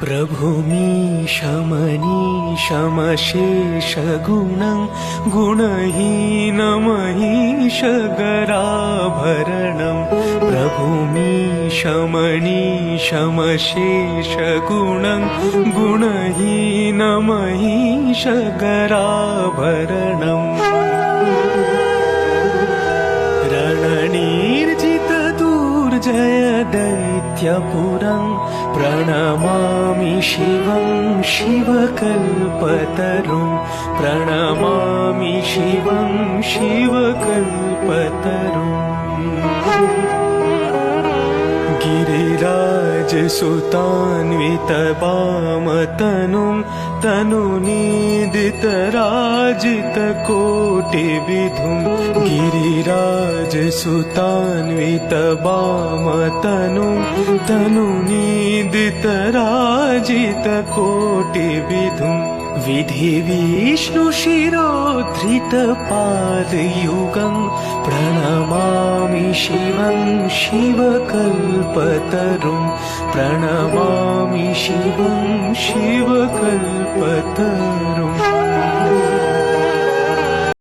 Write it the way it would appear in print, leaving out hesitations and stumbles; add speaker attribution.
Speaker 1: प्रभुमीशमनीशमशेषगुणं गुणहीनमहीशगराभरणं प्रभुमीशमनीशमशेषगुणं गुणहीनमहीशगराभरणम् रणनिर्जितदुर्जय दैत्यपुरं प्रणमामि शिवं शिवकल्पतरुं प्रणमामि शिवं शिवकल्पतरुम् गिरिराजसुतान्वितवामतनुं तनुनीदितराजितकोटिविधुं गिरिराजसुतान्वितवामतनुं तनुनीदितराजितकोटिविधुं विधिविष्णुशिरोधृतपादयुगं प्रणमामि शिवं शिवकल्पतरुं प्रणमामि शिवं शिवकल्पतरुम्